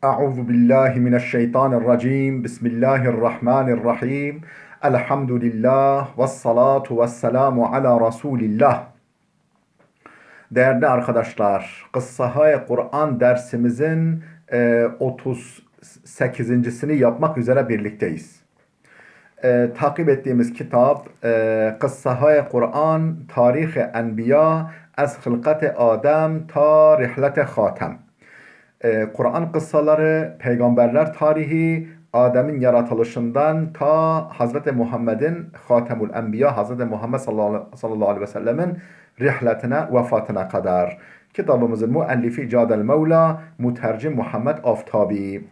Euzu billahi mineşşeytanirracim. Bismillahirrahmanirrahim. Elhamdülillah ve salatu ve selamu ala Resulillah. Değerli arkadaşlar, Kıssahâ-i Kur'an dersimizin 38.sini yapmak üzere birlikteyiz. Takip ettiğimiz kitap Kıssahâ-i Kur'an Tarih-i Enbiya Ez Hılkat-ı Adem Ta Rihlet-i Hatem. Kur'an kıssaları, peygamberler tarihi, Adem'in yaratılışından ta Hazreti Muhammed'in Hatemul Enbiya, Hazreti Muhammed sallallahu aleyhi ve sellemin rihletine, vefatına kadar. Kitabımızın müellifi Cadel Mevla, mütercim Muhammed Aftabi.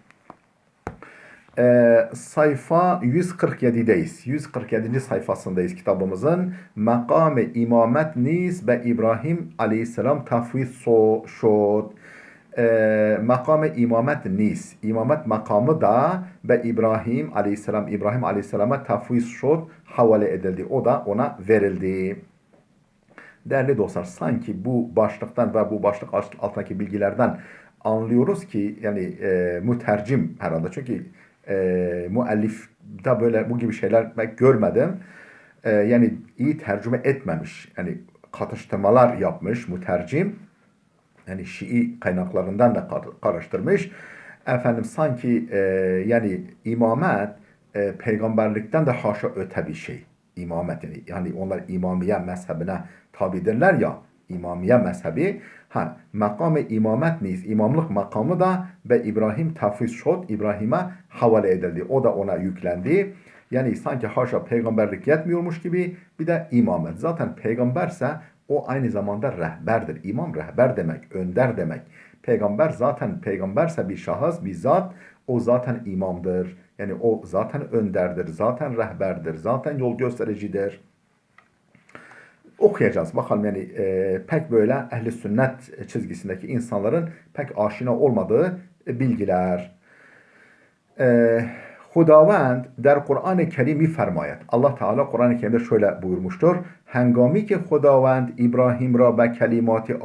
Sayfa 147'deyiz. 147. sayfasındayız kitabımızın. Makam-ı İmamet Nis be İbrahim aleyhisselam tafviz şod. Makam-ı imamet nis. İmamet makamı da ve İbrahim Aleyhisselam'a tafviz şod, havale edildi. O da ona verildi. Değerli dostlar, sanki bu başlıktan ve bu başlık altındaki bilgilerden anlıyoruz ki yani mütercim herhalde. Çünkü müellifte böyle bu gibi şeyler ben görmedim. Yani iyi tercüme etmemiş. Yani katıştırmalar yapmış mütercim. Yani Şii kaynaklarından da karıştırmış. Efendim sanki yani imamet peygamberlikten de haşa öte bir şey. İmamet yani onlar İmamiye mezhebine tabidirler ya. İmamiye mezhebi. Makamı imamet neyiz? İmamlık makamı da ve İbrahim tafviz şod, İbrahim'e havale edildi. O da ona yüklendi. Yani sanki haşa peygamberlik yetmiyormuş gibi bir de imamet. Zaten peygamberse o aynı zamanda rehberdir. İmam rehber demek, önder demek. Peygamber zaten peygamberse bir şahıs, bir zat, o zaten imamdır. Yani o zaten önderdir, zaten rehberdir, zaten yol göstericidir. Okuyacağız. Bakalım yani pek böyle ehli sünnet çizgisindeki insanların pek aşina olmadığı bilgiler. Hudavand der Kur'an-ı Kerim'i fermayet. Allah Teala Kur'an-ı Kerim'de şöyle buyurmuştur. Hengami ki Hudavand İbrahim ra be kelimati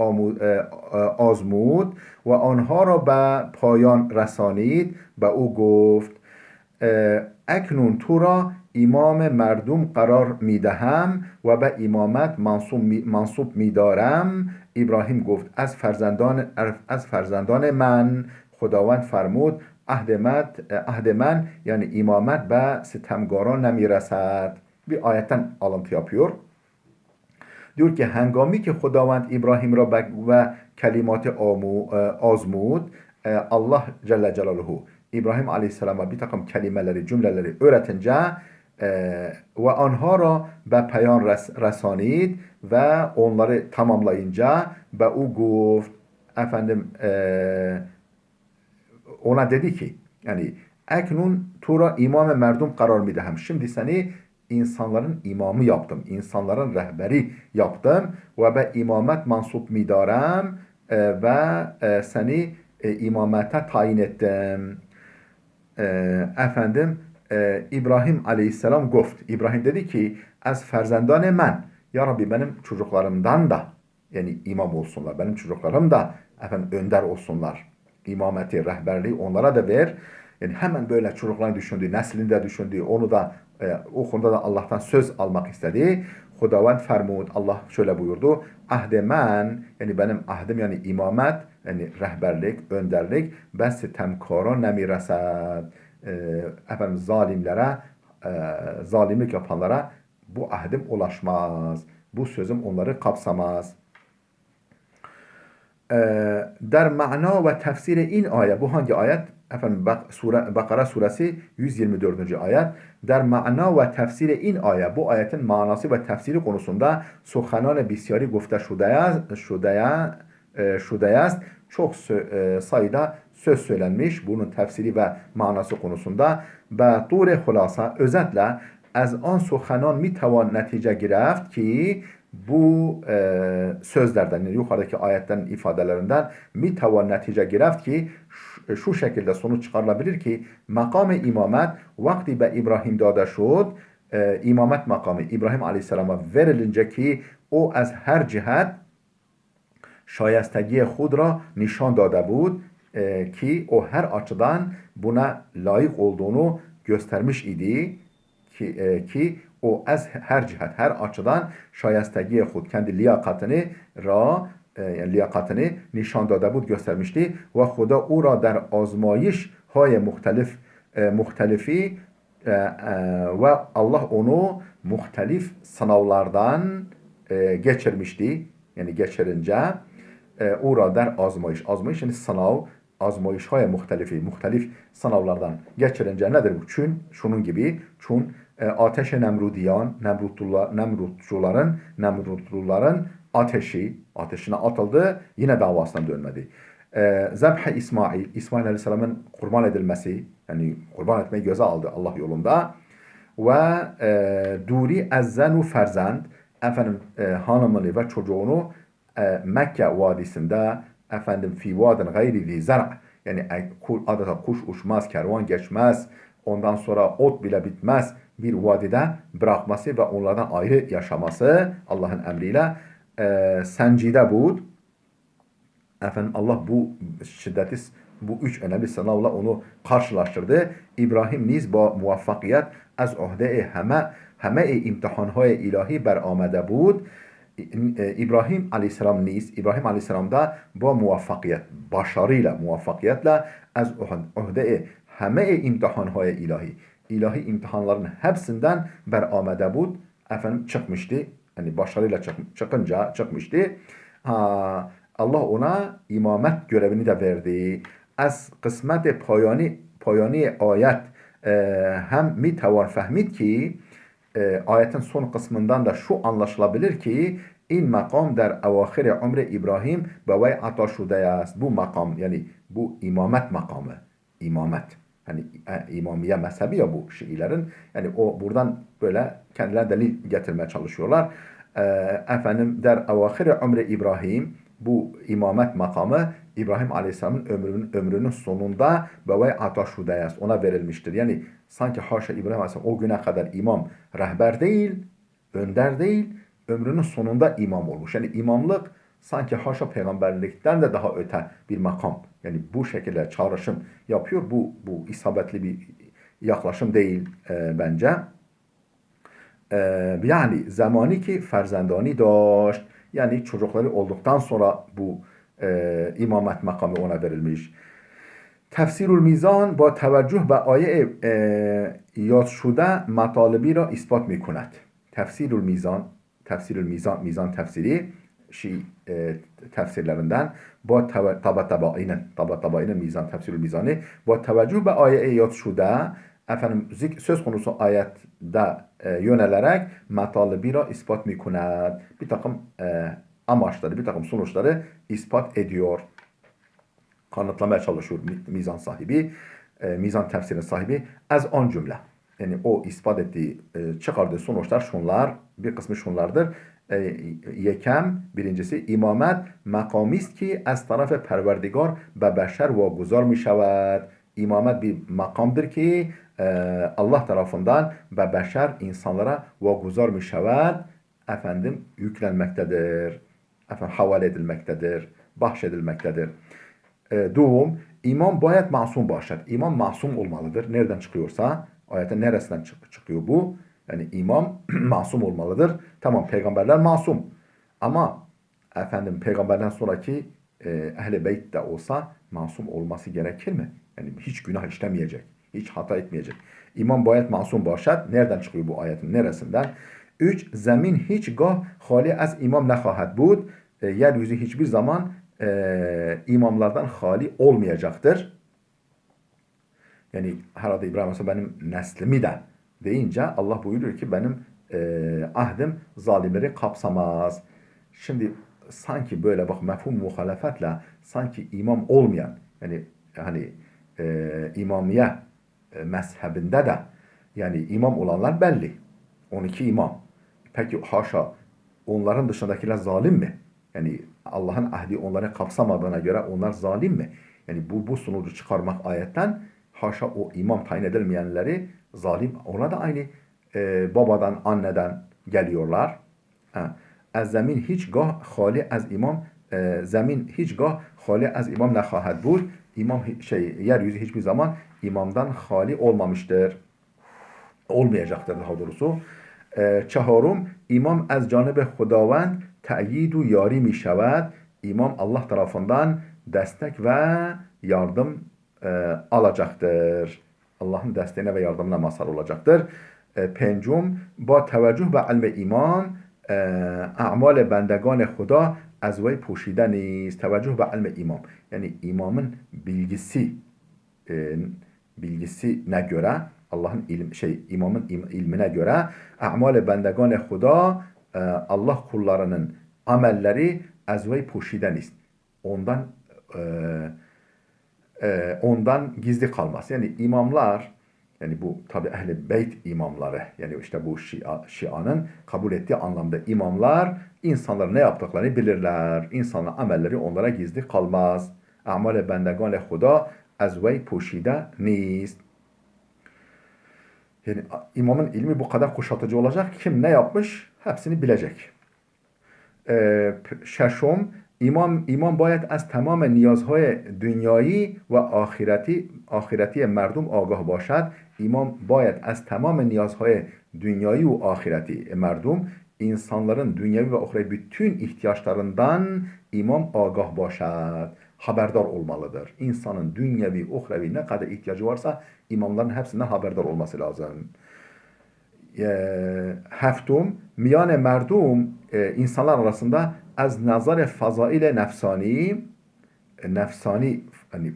azmud ve onha ra be payan rasanid به او گفت اکنون تو را امام مردم قرار میدهم و به امامت منصوب میدارم. ابراهیم گفت از فرزندان من خداوند فرمود عهد من yani imamet به ستمگاران نمیرسد. Bir ayetten alıntı yapıyor. Diyor ki hengami ki Hudavand İbrahim ra ve kelimat-ı azmud, Allah Celle Celaluhu İbrahim Aleyhisselam'a bir takım kelimeleri, cümleleri öğretince ve anhara be peyan resanid ve onları tamamlayınca ve o guft efendim ona dedi ki yani eknun tura imam merdum karar midehim. Şimdi seni insanların imamı yaptım. İnsanların rehberi yaptım. Ve be imamet mansup midarem ve seni imamete tayin ettim. Efendim İbrahim aleyhisselam goft. İbrahim dedi ki ez ferzendane men. Ya Rabbi benim çocuklarımdan da yani imam olsunlar. Benim çocuklarım da efendim önder olsunlar. İmameti, rehberliği onlara da ver. Yani hemen böyle çocuklarını düşündü, neslini de düşündü. Onu da o konuda da Allah'tan söz almak istedi. Hudavand fermud. Allah şöyle buyurdu. Ahdemen yani benim ahdim yani imamet yani rehberlik, önderlik bes temkara nemiresed. Efendim zalimlere, zalimlik yapanlara bu ahdim ulaşmaz. Bu sözüm onları kapsamaz. Der ma'na ve tefsiri in ayet. Bu hangi ayet? Efendim Bakara suresi 124. ayet. Der ma'na ve tefsiri in ayet. Bu ayetin manası ve tefsiri konusunda suhanan bisyari gufte şude است. Çok sayıda söz söylenmiş bunun tefsiri ve manası konusunda. Be tur hulasa özetle az an suhanan mi tavan netice girift ki bu sözlerden yani yukarıdaki ayetten ifadelerinden mi tavan netice girift ki şu şekilde sonuç çıkarılabilir ki makam-ı imamet vakti be İbrahim dada şud imamet makamı İbrahim Aleyhisselam'a verilince ki o az her cihet şayestگی خود را نشان داده بود ki o her açıdan buna layık olduğunu göstermiş idi ki o az her cihet her açıdan şayestegi xud kendi liyakatını yani liyakatını nişan dade بود göstermişti ve Huda o ra der azmayiş hay muhtelifi ve Allah onu muhtelif sınavlardan geçirmişti. Yani geçirince uğra der azmayış. Azmayış yani sınav, azmayış hay muhtelif sınavlardan geçirince nedir bu? Şunun gibi, ateşe nemrudiyan, Nemrutçuların ateşine atıldı, yine davasından dönmedi. Zebh İsmail Aleyhisselam'ın kurban edilmesi, yani kurban etmeyi göze aldı Allah yolunda. Ve duri ezzenu ferzend, hanımını ve çocuğunu Mekke vadisinde fi vadin gayri zi zar' yani adeta kuş uçmaz, kervan geçmez, ondan sonra ot bile bitmez bir vadide bırakması ve onlardan ayrı yaşaması Allah'ın emriyle sencide bud. Allah bu şiddeti bu üç önemli sınavla onu karşılaştırdı. İbrahim niz ba muvaffakiyet az uhde heme imtihanهای ilahi berآمده bud. İbrahim Aleyhisselam'da bu muvaffakiyetle az uhde heme imtihanهای ilahi imtihanların hepsinden berآمده bud. Çıkmıştı. Yani başarıyla çıkmıştı. Allah ona imamet görevini de verdi. Az kısmet payani ayet hem mi tevan fehmid ki ayetin son kısmından da şu anlaşılabilir ki in makam der evahir ömre İbrahim bevay ata şude است. Bu makam yani bu imamet makamı. İmamet. Hani imamiye mezhebi ya bu Şiilerin. Yani o buradan böyle kendilerine delil getirmeye çalışıyorlar. Der evahir ömre İbrahim bu imamet makamı İbrahim Aleyhisselam'ın ömrünün sonunda bevay ata şude است. Ona verilmiştir. Yani sanki haşa İbrahim Aleyhisselam o güne kadar imam rehber değil, önder değil, ömrünün sonunda imam olmuş. Yani imamlık sanki haşa peygamberlikten de daha öte bir makam. Yani bu şekilde çağrışım yapıyor. Bu isabetli bir yaklaşım değil bence. Yani zamani ki ferzendani daşt. Yani çocukları olduktan sonra bu imamet makamı ona verilmiş. Tefsirul Mizan با توجه به آیه یاد شده مطالبی را اثبات می کند. Mizan tefsiri Şii tefsirlerinden با tabainin mizan tefsirul mizanı با توجه به آیه یاد شده söz konusu ayette yönelerek matalibi ra ispat mi kунad. Bir takım amaçları, bir takım sonuçları ispat ediyor. Kanıtlamaya çalışıyor mizan sahibi, mizan tefsirinin sahibi. Az on cümle. Yani o ispat ettiği, çıkardığı sonuçlar şunlar, bir kısmı şunlardır. Yekem, birincisi imamet makamist ki az tarafı perverdigar ve beşer vaguzar mi şevad. İmamet bir makamdır ki Allah tarafından ve beşer insanlara vaguzar mi şevad yüklenmektedir. Havale edilmektedir, bahşedilmektedir. Doğum, imam bayet masum başlar. İmam masum olmalıdır. Nereden çıkıyorsa, ayetin neresinden çıkıyor bu? Yani imam masum olmalıdır. Tamam, peygamberler masum. Ama peygamberden sonraki ehl-i beyt de olsa masum olması gerekir mi? Yani hiç günah işlemeyecek, hiç hata etmeyecek. İmam bayet masum başlar. Nereden çıkıyor bu ayetin neresinden? 3. Zemin hiçgah hali az imam nehahat bud. Yeryüzü hiçbir zaman imamlardan hali olmayacaktır. Yani herhalde İbrahim Aleyhisselam benim neslimi de deyince Allah buyuruyor ki benim ahdim zalimleri kapsamaz. Şimdi sanki böyle bak mefhum muhalefetle sanki imam olmayan yani imamiye mezhebinde de yani imam olanlar belli. 12 imam. Peki haşa onların dışındakiler zalim mi? Yani Allah'ın ahdi onları kapsamadığına göre onlar zalim mi? Yani bu sonucu çıkarmak ayetten haşa o imam tayin edilmeyenleri zalim. Ona da aynı babadan, anneden geliyorlar. Zemin hiçgah hali az imam zemin hiçgah hali az imam nehahed bud. Yeryüzü hiçbir zaman imamdan hali olmamıştır. Olmayacaktır daha doğrusu. چهارم imam از جانب خداوند تأیید و یاری می شود. İmam Allah tarafından destek ve yardım alacaktır. Allah'ın desteğine ve yardımına mazhar olacaktır. پنجم با توجه به علم ایمان اعمال بندگان خدا از وی پوشیده نیست. توجه به علم imam. Yani imamın bilgisine göre Allah'ın imamın ilmine göre a'mal-i bendegan Huda Allah kullarının amelleri ezvey puşiden ist. Ondan ondan gizli kalmaz. Yani imamlar yani bu tabi ehl-i beyt imamları yani işte bu Şia'nın kabul ettiği anlamda imamlar insanlar ne yaptıklarını bilirler. İnsanların amelleri onlara gizli kalmaz. A'mal-i bendegan Huda ezvey puşide nist. Yani imamın ilmi bu kadar kuşatıcı olacak. Kim ne yapmış hepsini bilecek. ششم imam باید از تمام نیازهای دنیایی و آخرتی مردم آگاه باشد. İmam باید از تمام نیازهای دنیایی و آخرتی مردم insanların dünyevi ve ahiret bütün ihtiyaçlarından imam agah başad. Haberdar olmalıdır. İnsanın dünyevi, uhrevi ne kadar ihtiyacı varsa imamların hepsinden haberdar olması lazım. هفتم میان مردم insanlar arasında از نظر فضائل nefsani yani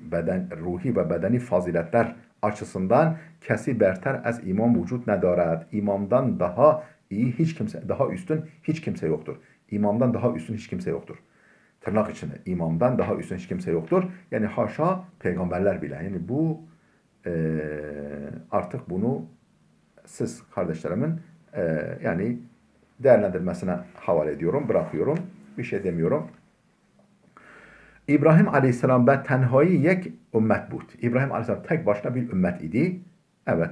ruhi ve bedeni faziletler açısından kesi berter az imam vücut nedaret. İmamdan daha iyi hiç kimse, daha üstün hiç kimse yoktur. İmamdan daha üstün hiç kimse yoktur. Tırnak içinde imamdan daha üstün hiç kimse yoktur. Yani haşa peygamberler bile. Yani bu artık bunu siz kardeşlerimin yani değerlendirmesine havale ediyorum, bırakıyorum. Bir şey demiyorum. İbrahim Aleyhisselam ve tenhayı yek ümmet bud. İbrahim Aleyhisselam tek başına bir ümmet idi. Evet.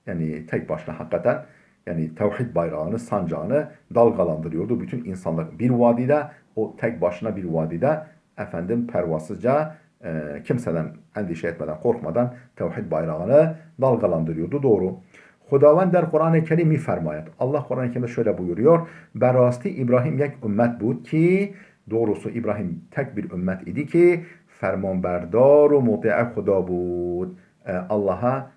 Yani tek başına hakikaten yani tevhid bayrağını, sancağını dalgalandırıyordu. Bütün insanlık bir vadide, o tek başına bir vadide pervasızca kimseden endişe etmeden, korkmadan tevhid bayrağını dalgalandırıyordu. Doğru. Hudavand der Kur'an-ı Kerim mifermayet. Allah Kur'an-ı Kerim'de şöyle buyuruyor. Berasti İbrahim yek ümmet bud ki doğrusu İbrahim tek bir ümmet idi ki fermanberdar ve muti'e Huda bud. Allah'a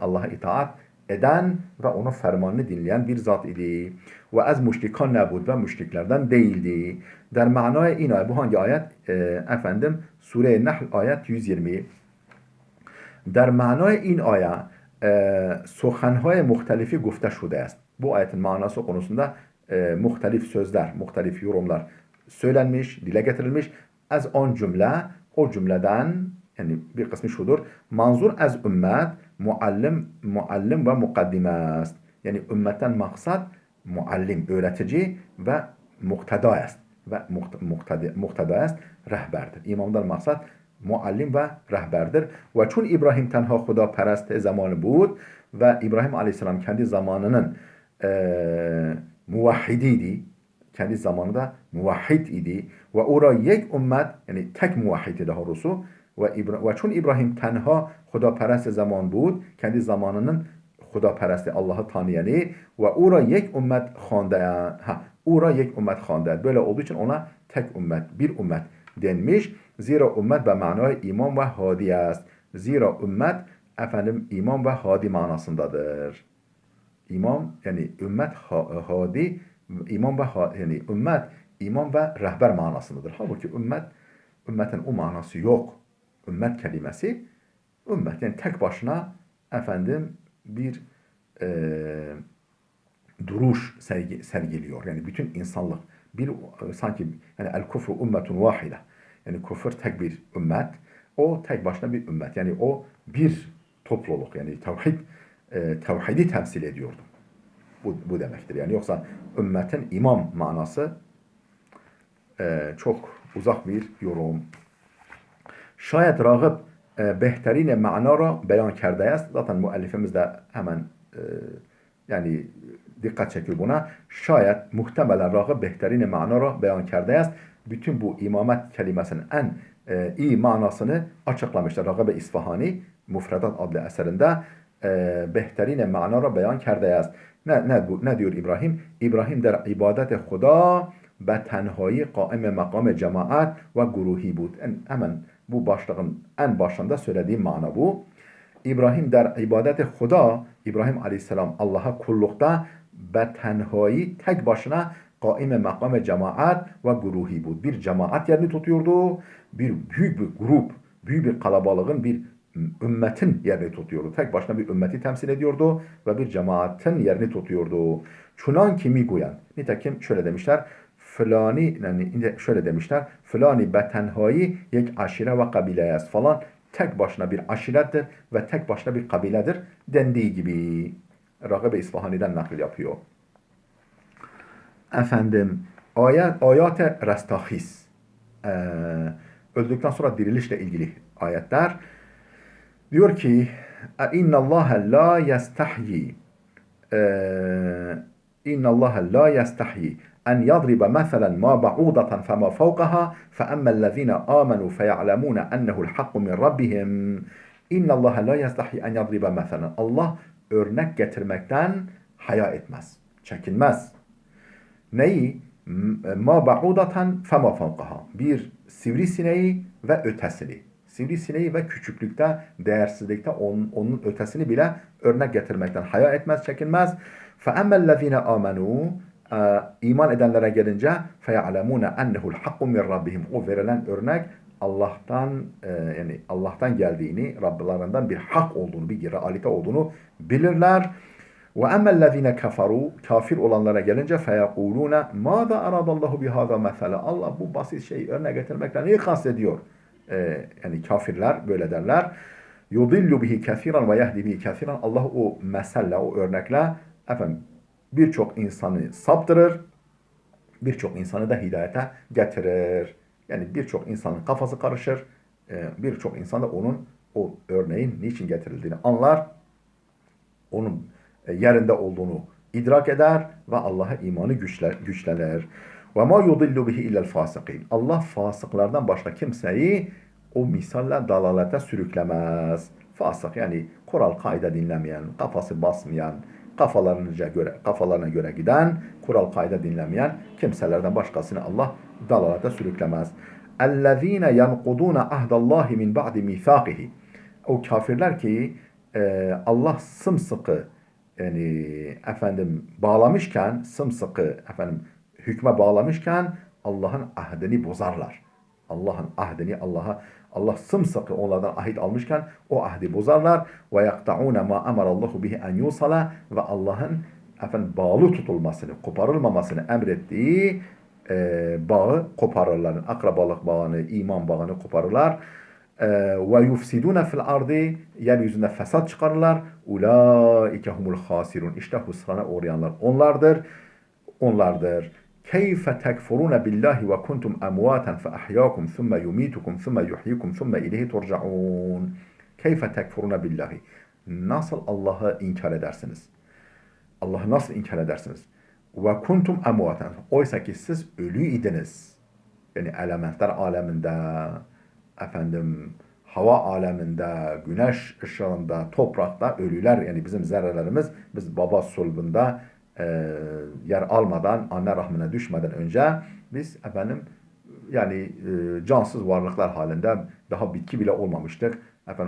Allah'a itaat eden ve onun fermanını dinleyen bir zat idi. Ve az müşrikan nebud ve müşriklerden değildi. Der manaya in ayet. Bu hangi ayet? Sure-i Nahl ayet 120. در معنای این آیه سخنهای مختلفی گفته شده است. Bu ayetin manası konusunda muhtelif sözler, muhtelif yorumlar söylenmiş, dile getirilmiş. Az on cümle, o cümleden yani bir kısmı şudur. Manzur az ümmet, muallim ve mukaddime است. Yani ümmetten maksat muallim, öğretici ve mukteda است. Ve mukteda است, rehberdir. İmamdan maksat muallim ve rehberdir. Ve çun İbrahim tenha Huda perest zamanı bud ve İbrahim Aleyhisselam kendi zamanının muvahhidiydi. Kendi zamanında muvahhid idi. Ve ora yek ümmet yani tek muvahhidi daha doğrusu ve çun İbrahim tenha Huda perest zaman bud kendi zamanının Huda peresti Allah'ı tanıyanı ve ora yek ümmet xandayan. Ora yek ümmet xandayan. Böyle olduğu için ona tek ümmet, bir ümmet denmiş. Zira ümmet ve manay imam ve hadi است. Zira ümmet imam ve hadi manasındadır. İmam yani ümmet hadi imam ve yani ümmet imam ve rehber manasındadır. Halbuki ümmetin o manası yok. Ümmet kelimesi ümmet yani tek başına bir duruş sergiliyor. Yani bütün insanlık sanki yani el kufru ümmetun vahide. Yani küfür tek bir ümmet. O tek başına bir ümmet. Yani o bir topluluk. Yani tevhidi temsil ediyordu. Bu demektir. Yani yoksa ümmetin imam manası çok uzak bir yorum. Şayet Ragıp behterine mana ra beyan کرده است. Zaten müellifimiz de hemen yani dikkat çekiyor buna. Şayet muhtemelen Ragıp behterine mana ra beyan کرده است. Bütün bu imamet kelimesinin en iyi manasını açıklamışlar. Ragab-ı İsfahani Mufredat adlı eserinde behterine mana ra beyan kerده است. Ne diyor İbrahim? İbrahim der ibadet Huda ve tenhayi kaim makam cemaat ve guruhi bud. Hemen bu başlığın en başında söylediğim mana bu. İbrahim der ibadet Huda, İbrahim aleyhisselam Allah'a kullukta ve tenhayi tek başına kaim makam cemaat ve guruhi bud. Bir cemaat yerini tutuyordu. Bir büyük bir grup, büyük bir kalabalığın, bir ümmetin yerini tutuyordu. Tek başına bir ümmeti temsil ediyordu ve bir cemaatin yerini tutuyordu. Çunan kimi guyan. Nitekim şöyle demişler. Filani, yani şöyle demişler. Filani betenhayi yek aşire ve kabileyes falan. Tek başına bir aşirettir ve tek başına bir kabiledir dendiği gibi. Ragab-ı İsfahani'den nakil yapıyor. Efendim, ayat-ı restahis. Öldükten sonra dirilişle ilgili ayetler. Diyor ki İnna Allah la yestahyi İnna Allah la yestahyi en yadriba meselen ma ba'udatan fema fawqaha fe emmellezine amenu feyalemune ennehu'l hakku min rabbihim. İnna Allah la yestahyi en yadriba meselen. Allah örnek getirmekten haya etmez, çekinmez. Neyi? Ma ba'udatan fema fawqaha. Bir sivrisineği ve ötesini. Sivrisineği ve küçüklükte, değersizlikte onun ötesini bile örnek getirmekten haya etmez, çekinmez. فَاَمَّا الَّذ۪ينَ آمَنُوا iman edenlere gelince فَيَعْلَمُونَ اَنَّهُ الْحَقُّ مِنْ رَبِّهِمْ. O verilen örnek Allah'tan geldiğini, Rabblerinden bir hak olduğunu, bir realite olduğunu bilirler. وَاَمَّا الَّذ۪ينَ كَفَرُوا Kafir olanlara gelince فَيَقُولُونَ مَاذَا أَرَادَ اللّٰهُ بِهَذَا مَثَلًا. Allah bu basit şeyi örnek getirmekle neyi kastediyor? Yani kafirler böyle derler. Yudillu bihi kesiran ve yehdi bihi kesiran. Allah o meselle, o örnekle birçok insanı saptırır, birçok insanı da hidayete getirir. Yani birçok insanın kafası karışır, birçok insan da onun o örneğin niçin getirildiğini anlar, onun yerinde olduğunu idrak eder ve Allah'a imanı güçlenir. Ve ma yudillu bihi illel fasikin. Allah fasıklardan başka kimseyi o misalle dalalete sürüklemez. Fasık yani kural kaide dinlemeyen, kafası basmayan, kafalarına göre giden, kural kaide dinlemeyen kimselerden başkasını Allah dalalete sürüklemez. اَلَّذ۪ينَ يَنْقُضُونَ عَهْدَ اللّٰهِ مِنْ بَعْدِ مِيثَاقِهِ. O kafirler ki Allah sımsıkı bağlamışken, hükme bağlamışken Allah'ın ahdini bozarlar. Allah'ın ahdini Allah sımsıkı onlardan ahit almışken o ahdi bozarlar. Ve yakta'une ma emarallahu bihi en yusala. Ve Allah'ın bağlı tutulmasını, koparılmamasını emrettiği bağı koparırlar. Akrabalık bağını, iman bağını koparırlar. Ve yufsidune fil ardi, yeryüzünde fesat çıkarırlar. Ulaike humul hasirun. İşte husrana uğrayanlar onlardır. Keyfe tekfurune billahi ve kuntum emvaten fe ahyâkum thumme yumitukum thumme yuhyikum thumme ileyhi turcaun. Keyfe tekfurune billahi. Nasıl Allah'ı inkar edersiniz? Allah'ı nasıl inkar edersiniz? Ve kuntum emvaten. Oysa ki siz ölüydiniz. Yani elementler aleminde, hava aleminde, güneş ışığında, toprakta ölüler, yani bizim zerrelerimiz, biz baba sulbunda yer almadan, anne rahmine düşmeden önce biz cansız varlıklar halinde, daha bitki bile olmamıştık.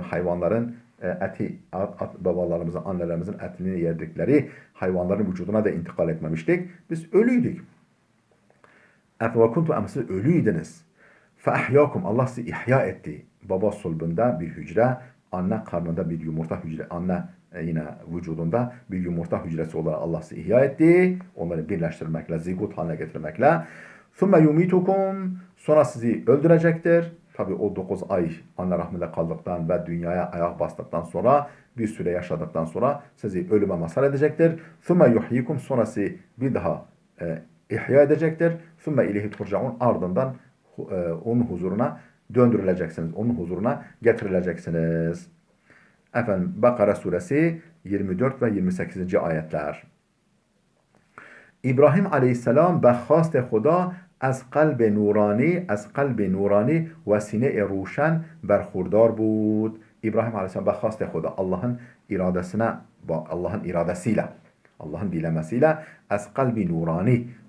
Hayvanların eti, babalarımızın, annelerimizin etini yedikleri hayvanların vücuduna da intikal etmemiştik. Biz ölüydük. Ve kuntu siz ölüydünüz. فَاَحْيَاكُمْ Allah sizi ihya etti. Baba sulbunda bir hücre, anne karnında bir yumurta hücre, anne yine vücudunda bir yumurta hücresi olarak Allah sizi ihya etti. Onları birleştirmekle, zigot haline getirmekle. ثُمَّ يُمِيتُكُمْ Sonra sizi öldürecektir. Tabi o 9 ay anne rahminde kaldıktan ve dünyaya ayak bastıktan sonra, bir süre yaşadıktan sonra sizi ölüme mazhar edecektir. ثُمَّ يُحْيِكُمْ Sonra sizi bir daha ihya edecektir. ثُمَّ اِلَيْهِ تُرْجَعُونَ Ardından onun huzuruna döndürüleceksiniz. Onun huzuruna getirileceksiniz. Bakara suresi 24 ve 28. ayetler. İbrahim aleyhisselam be xast Xuda از قلب نورانی و سینه روشن برخوردار بود. İbrahim Aleyhisselam بخواست خدا Allah'ın iradesine, Allah'ın iradesiyle, Allah'ın dilemesiyle az kalbi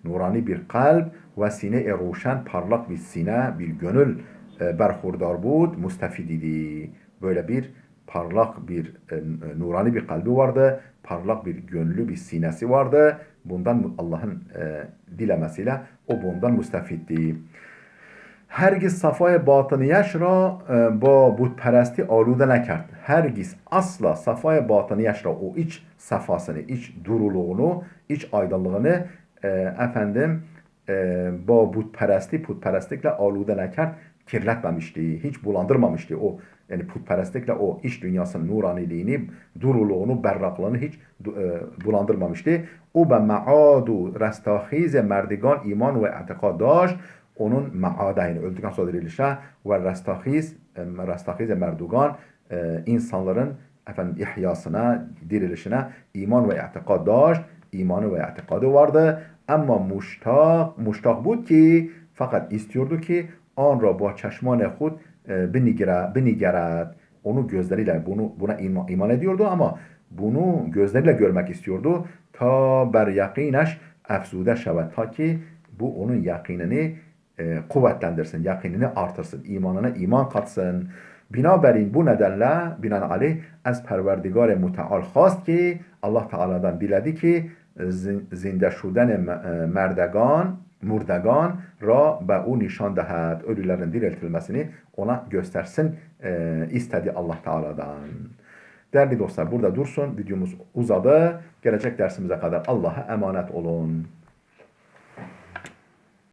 nurani bir kalp ve sine roşan parlak bir sine, bir gönül berhurdar bud, müstefid idi. Böyle bir parlak bir nurani bir kalbi vardı, parlak bir gönlü bir sinesi vardı. Bundan Allah'ın dilemesiyle o bundan müstefiddi. Hergiz safای باطنیش را با بتپرستی آلوده نکرد. Hergiz asla safaya batıniyəş o iç safasını, iç duruluğunu, iç aydınlığını efendim با putperestlikle alude nekert, kirletmemişti, hiç bulandırmamıştı o. Yani putperestlikle o iç dünyasının nuraniliğini, duruluğunu, berraklığını hiç bulandırmamıştı. O به معاد و رستاخیز مردگان ایمان و اعتقاد داشت. Onun maadayını öldükten sonra dirilişe ve rastahiz merdugan insanların efendim ihyasına, dirilişine iman ve i'tikad daşt, imanı ve i'tikadı vardı. Ama muştak bud ki fakat istiyordu ki an ra ba çeşman khud binigerad. Onu gözleriyle buna iman ediyordu ama bunu gözleriyle görmek istiyordu. Ta ber yakineş efzude şevet. Ta ki bu onun yakinini kuvvetlendirsin, yakinini artırsın, imanına iman katsın. Binaenaleyh bu nedenle binaenaleyh az Perverdigar Muteal خواست ki Allah Teala'dan diledi ki zinde şuden murdegan ra be o nişan dehed. Ölülerin diriltilmesini ona göstersin istedi Allah Teala'dan. Değerli dostlar burada dursun. Videomuz uzadı. Gelecek dersimize kadar Allah'a emanet olun.